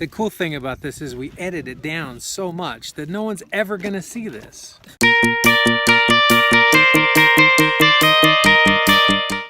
The cool thing about this is we edit it down so much that no one's ever gonna see this.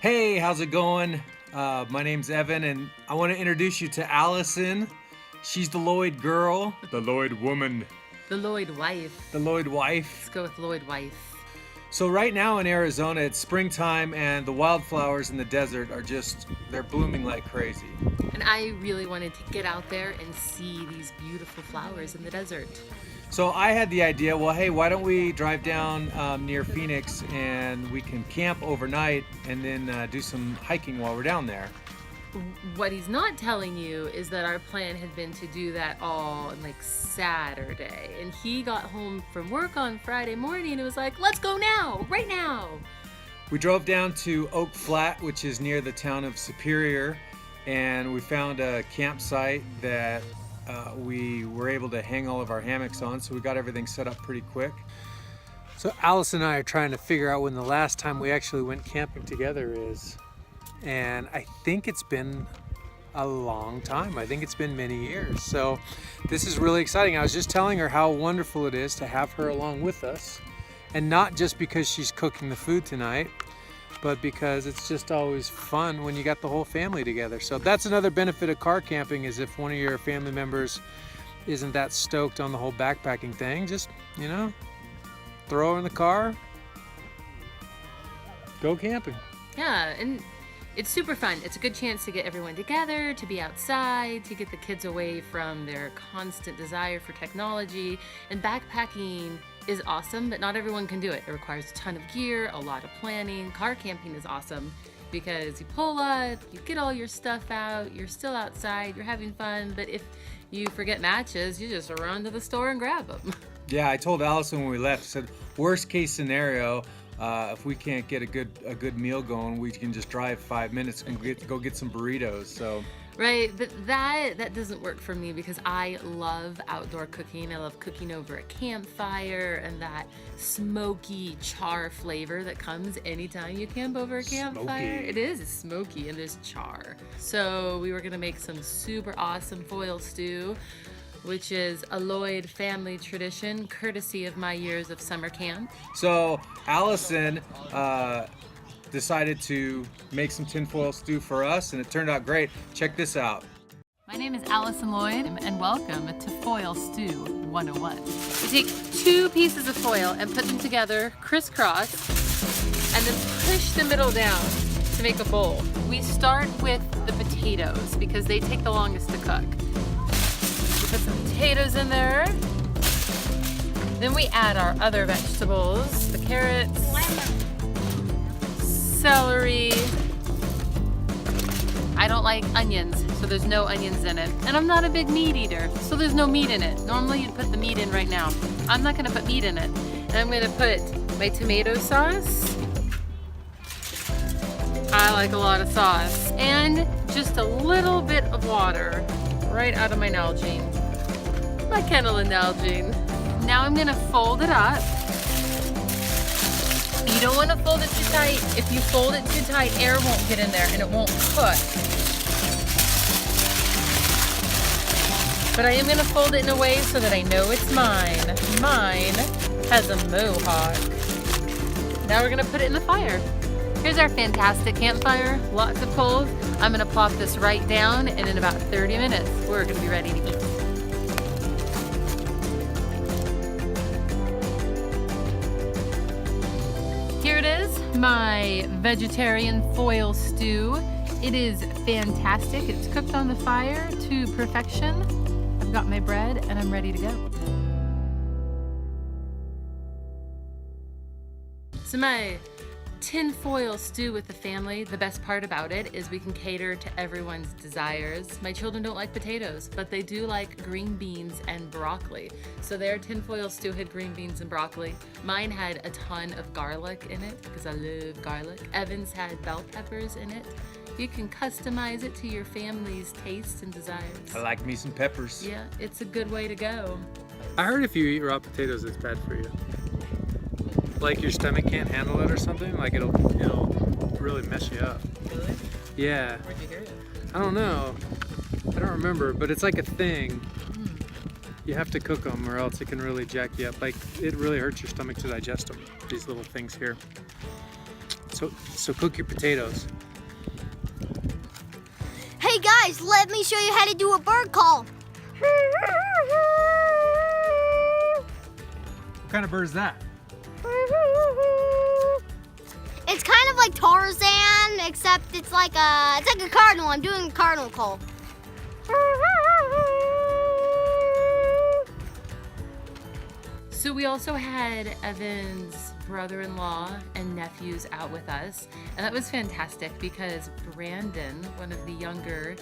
Hey, how's it going? My name's Evan and I want to introduce you to Allison. She's the Lloyd girl. The Lloyd woman. The Lloyd wife. The Lloyd wife. Let's go with Lloyd wife. So right now in Arizona, it's springtime and the wildflowers in the desert are they're blooming like crazy. And I really wanted to get out there and see these beautiful flowers in the desert. So I had the idea, well, hey, why don't we drive down near Phoenix and we can camp overnight and then do some hiking while we're down there. What he's not telling you is that our plan had been to do that all on like Saturday. And he got home from work on Friday morning and it was like, let's go now, right now. We drove down to Oak Flat, which is near the town of Superior, and we found a campsite that we were able to hang all of our hammocks on, so we got everything set up pretty quick. So Alice and I are trying to figure out when the last time we actually went camping together is. And I think it's been a long time. I think it's been many years. So this is really exciting. I was just telling her how wonderful it is to have her along with us. And not just because she's cooking the food tonight, but because it's just always fun when you got the whole family together. So that's another benefit of car camping, is if one of your family members isn't that stoked on the whole backpacking thing, just, throw her in the car, go camping. Yeah, and it's super fun. It's a good chance to get everyone together, to be outside, to get the kids away from their constant desire for technology. And backpacking is awesome, but not everyone can do it. It requires a ton of gear, a lot of planning. Car camping is awesome because you pull up, you get all your stuff out, you're still outside, you're having fun, but if you forget matches, you just run to the store and grab them. Yeah, I told Allison when we left, I said, worst case scenario, if we can't get a good meal going, we can just drive 5 minutes and go get some burritos. So. Right, but that doesn't work for me because I love outdoor cooking. I love cooking over a campfire and that smoky char flavor that comes anytime you camp over a campfire. Smoky. It is, it's smoky and there's char. So we were gonna make some super awesome foil stew, which is a Lloyd family tradition, courtesy of my years of summer camp. So Allison decided to make some tinfoil stew for us, and it turned out great. Check this out. My name is Allison Lloyd, and welcome to Foil Stew 101. We take 2 pieces of foil and put them together crisscross, and then push the middle down to make a bowl. We start with the potatoes because they take the longest to cook. We put some potatoes in there. Then we add our other vegetables, the carrots, celery. I don't like onions, so there's no onions in it. And I'm not a big meat eater, so there's no meat in it. Normally you'd put the meat in right now. I'm not gonna put meat in it. And I'm gonna put my tomato sauce. I like a lot of sauce. And just a little bit of water right out of my Nalgene. My kennel and Nalgene. Now I'm gonna fold it up. You don't want to fold it too tight. If you fold it too tight, air won't get in there and it won't cook. But I am going to fold it in a way so that I know it's mine. Mine has a mohawk. Now we're going to put it in the fire. Here's our fantastic campfire. Lots of coals. I'm going to plop this right down, and in about 30 minutes, we're going to be ready to eat. Here it is, my vegetarian foil stew. It is fantastic. It's cooked on the fire to perfection. I've got my bread and I'm ready to go. So my tin foil stew with the family, the best part about it is we can cater to everyone's desires. My children don't like potatoes, but they do like green beans and broccoli. So their tin foil stew had green beans and broccoli. Mine had a ton of garlic in it because I love garlic. Evan's had bell peppers in it. You can customize it to your family's tastes and desires. I like me some peppers. Yeah, it's a good way to go. I heard if you eat raw potatoes, it's bad for you. Like your stomach can't handle it or something. Like it'll really mess you up. Really? Yeah. Where'd you hear it? I don't know. I don't remember, but it's like a thing. You have to cook them or else it can really jack you up. Like, it really hurts your stomach to digest them, these little things here. So cook your potatoes. Hey guys, let me show you how to do a bird call. What kind of bird is that? It's kind of like Tarzan, except it's like a cardinal. I'm doing a cardinal call. So we also had Evan's brother-in-law and nephews out with us, and that was fantastic because Brandon, one of the younger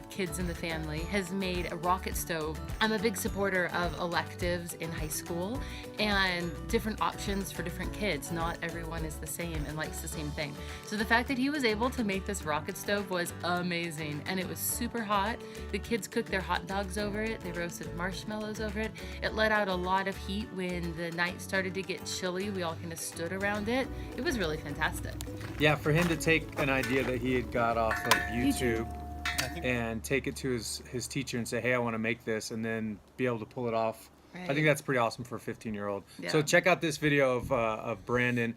kids in the family, has made a rocket stove. I'm a big supporter of electives in high school and different options for different kids. Not everyone is the same and likes the same thing. So the fact that he was able to make this rocket stove was amazing, and it was super hot. The kids cooked their hot dogs over it. They roasted marshmallows over it. It let out a lot of heat when the night started to get chilly. We all kind of stood around it. It was really fantastic. Yeah, for him to take an idea that he had got off of YouTube and take it to his teacher and say, hey, I want to make this, and then be able to pull it off. Right. I think that's pretty awesome for a 15-year-old. Yeah. So check out this video of Brandon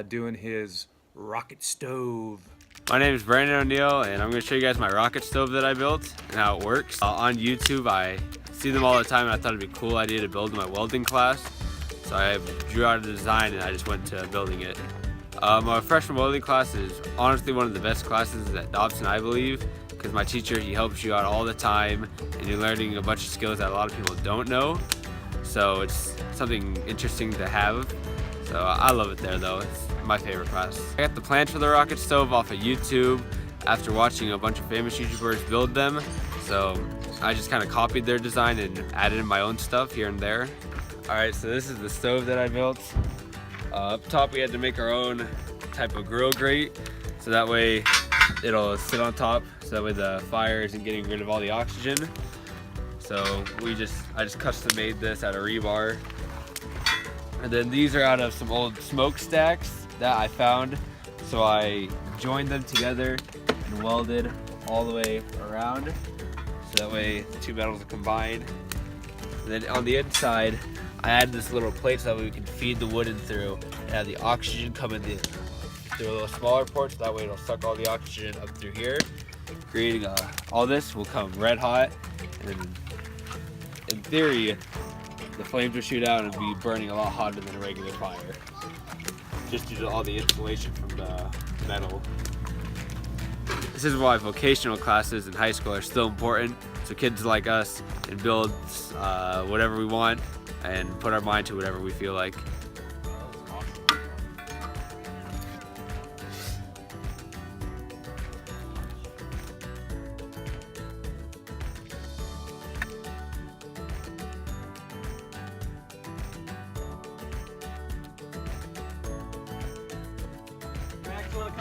doing his rocket stove. My name is Brandon O'Neill, and I'm going to show you guys my rocket stove that I built and how it works. On YouTube, I see them all the time, and I thought it'd be a cool idea to build in my welding class. So I drew out a design, and I just went to building it. My freshman welding class is honestly one of the best classes at Dobson, I believe, because my teacher, he helps you out all the time, and you're learning a bunch of skills that a lot of people don't know. So it's something interesting to have. So I love it there though. It's my favorite class. I got the plans for the rocket stove off of YouTube after watching a bunch of famous YouTubers build them. So I just kind of copied their design and added in my own stuff here and there. All right, so this is the stove that I built. Up top we had to make our own type of grill grate, so that way it'll sit on top, so that way the fire isn't getting rid of all the oxygen. So I just custom made this out of rebar. And then these are out of some old smokestacks that I found. So I joined them together and welded all the way around, so that way the two metals are combined. And then on the inside, I added this little plate so that way we can feed the wood in through and have the oxygen come in through a little smaller port, so that way it'll suck all the oxygen up through here, creating all this will come red hot, and then in theory the flames will shoot out and be burning a lot hotter than a regular fire, just due to all the insulation from the metal. This is why vocational classes in high school are still important, so kids like us can build whatever we want and put our mind to whatever we feel like.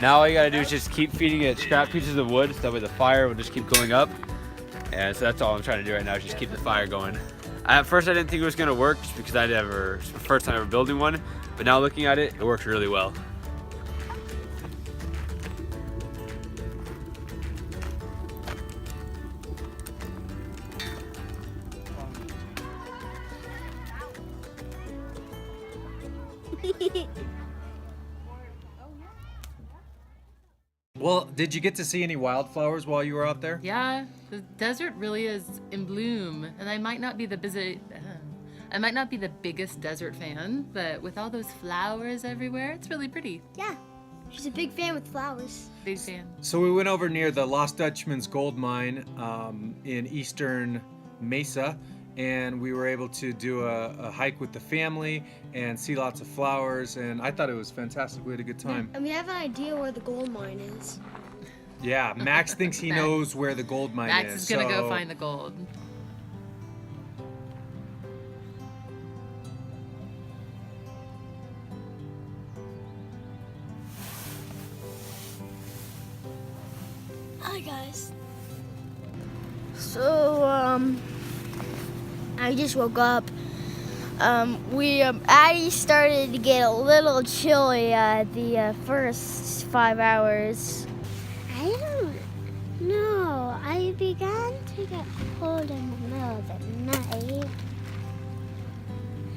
Now all you gotta do is just keep feeding it scrap pieces of wood, so that way the fire will just keep going up. And so that's all I'm trying to do right now, is just keep the fire going. At first I didn't think it was gonna work, just because it's the first time ever building one, but now looking at it, it works really well. Well, did you get to see any wildflowers while you were out there? Yeah, the desert really is in bloom, and I might not be the biggest desert fan, but with all those flowers everywhere, it's really pretty. Yeah, she's a big fan with flowers. Big fan. So we went over near the Lost Dutchman's gold mine in eastern Mesa, and we were able to do a hike with the family and see lots of flowers, and I thought it was fantastic. We had a good time. And we have an idea where the gold mine is. Yeah, Max thinks he knows where the gold mine Max is. is gonna go find the gold. Hi guys. So I just woke up. I started to get a little chilly the first 5 hours. I don't know. I began to get cold in the middle of the night.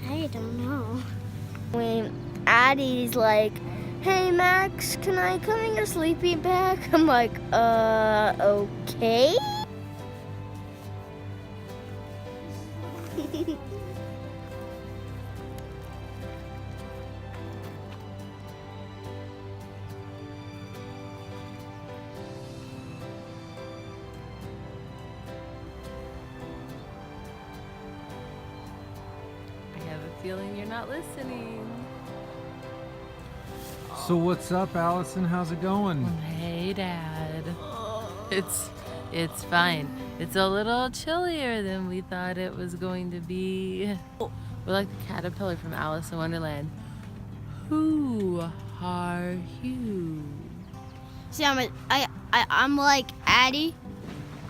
I don't know. When Addie's like, "Hey Max, can I come in your sleeping bag?" I'm like, okay. I have a feeling you're not listening. So what's up, Allison? How's it going? Hey, Dad. It's fine. It's a little chillier than we thought it was going to be. We're like the caterpillar from Alice in Wonderland. Who are you? See, I'm like, Addie,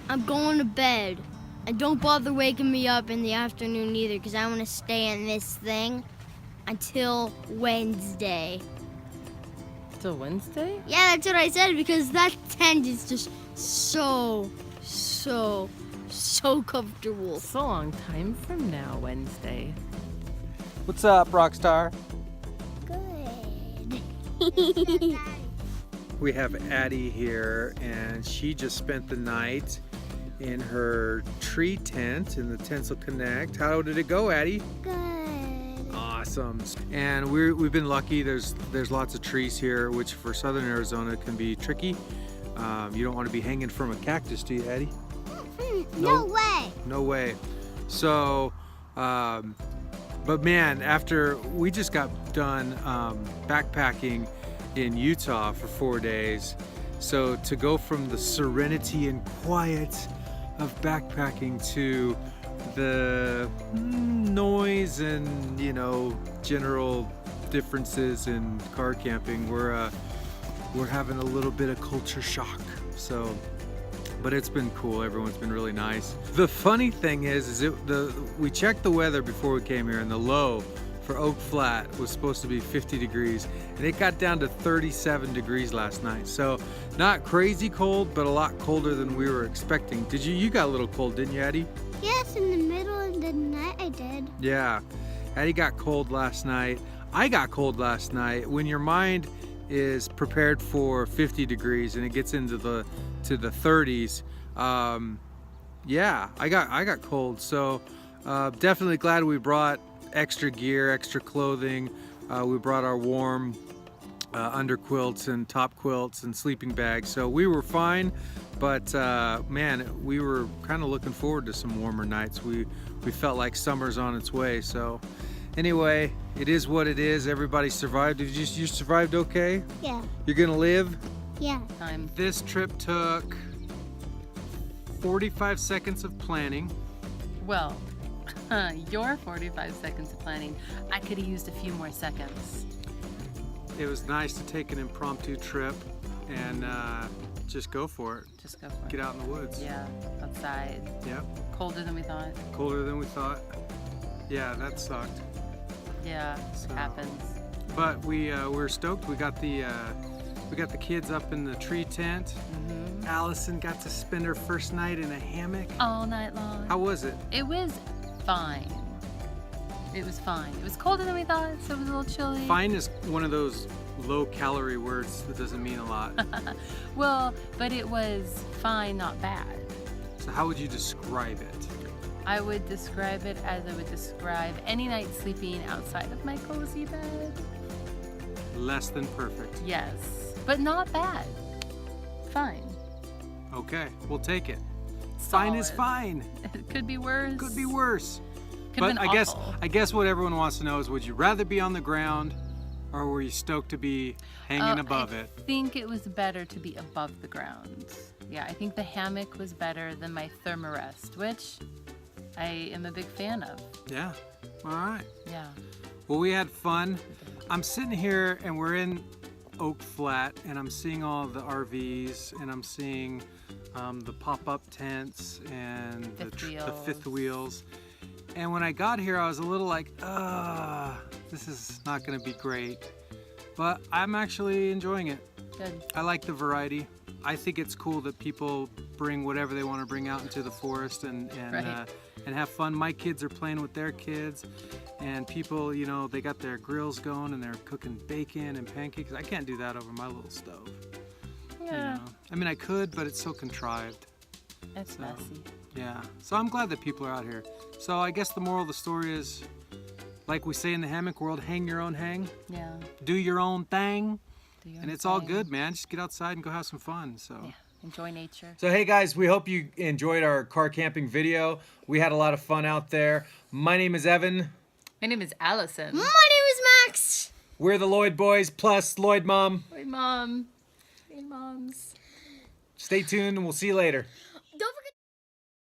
I'm going to bed. And don't bother waking me up in the afternoon either, because I want to stay in this thing until Wednesday. Till Wednesday? Yeah, that's what I said, because that tent is just so comfortable. It's a long time from now, Wednesday. What's up, Rockstar? Good. We have Addie here, and she just spent the night in her tree tent, and the tents will connect. How did it go, Addie? Good. Awesome. And we've been lucky. There's lots of trees here, which for southern Arizona can be tricky. You don't want to be hanging from a cactus, do you, Addie? No way. No way. So, but man, after we just got done backpacking in Utah for 4 days, so to go from the serenity and quiet of backpacking to the noise and, you know, general differences in car camping, we're having a little bit of culture shock. So, but it's been cool. Everyone's been really nice. The funny thing is we checked the weather before we came here, and the low for Oak Flat was supposed to be 50 degrees, and it got down to 37 degrees last night. So not crazy cold, but a lot colder than we were expecting. You got a little cold, didn't you, Addie? Yes, in the middle of the night I did. Yeah, Addie got cold last night. I got cold last night. When your mind is prepared for 50 degrees and it gets into the 30s, yeah, I got cold. So definitely glad we brought extra gear, extra clothing. We brought our warm under quilts and top quilts and sleeping bags, so we were fine. But man, we were kind of looking forward to some warmer nights. We felt like summer's on its way. So anyway, it is what it is. Everybody survived. You survived okay? Yeah. You're gonna live? Yeah. Time. This trip took 45 seconds of planning. Well, your 45 seconds of planning, I could have used a few more seconds. It was nice to take an impromptu trip and just go for it. Just go for it. Get out in the woods. Yeah, outside. Yep. Colder than we thought. Colder than we thought. Yeah, that sucked. Yeah, So- it happens. But we're stoked. We got the kids up in the tree tent. Mm-hmm. Allison got to spend her first night in a hammock. All night long. How was it? It was fine. It was fine. It was colder than we thought, so it was a little chilly. Fine is one of those low-calorie words that doesn't mean a lot. Well, but it was fine, not bad. So how would you describe it? I would describe it as I would describe any night sleeping outside of my cozy bed. Less than perfect. Yes, but not bad. Fine. Okay, we'll take it. Fine is Solid. fine. It could be worse. Could be worse. Could've But been awful. I guess what everyone wants to know is, would you rather be on the ground, or were you stoked to be hanging above it? I think it was better to be above the ground. Yeah, I think the hammock was better than my thermarest, which I am a big fan of. Yeah. All right. Yeah. Well, we had fun. I'm sitting here and we're in Oak Flat, and I'm seeing all the RVs, and I'm seeing the pop-up tents and the fifth wheels. And when I got here, I was a little like, this is not going to be great. But I'm actually enjoying it. Good. I like the variety. I think it's cool that people bring whatever they want to bring out into the forest and Right. And have fun. My kids are playing with their kids, and people, you know, they got their grills going and they're cooking bacon and pancakes. I can't do that over my little stove. Yeah. You know? I mean, I could, but it's so contrived. It's messy. Yeah. So I'm glad that people are out here. So I guess the moral of the story is, like we say in the hammock world, hang your own hang, Yeah. do your own thing, Do your and own it's all thing. good, man. Just get outside and go have some fun. So. Yeah. Enjoy nature. So hey guys, we hope you enjoyed our car camping video. We had a lot of fun out there. My name is Evan. My name is Allison. My name is Max. We're the Lloyd boys plus Lloyd mom. Hey, Mom. Hey, moms. Stay tuned and we'll see you later.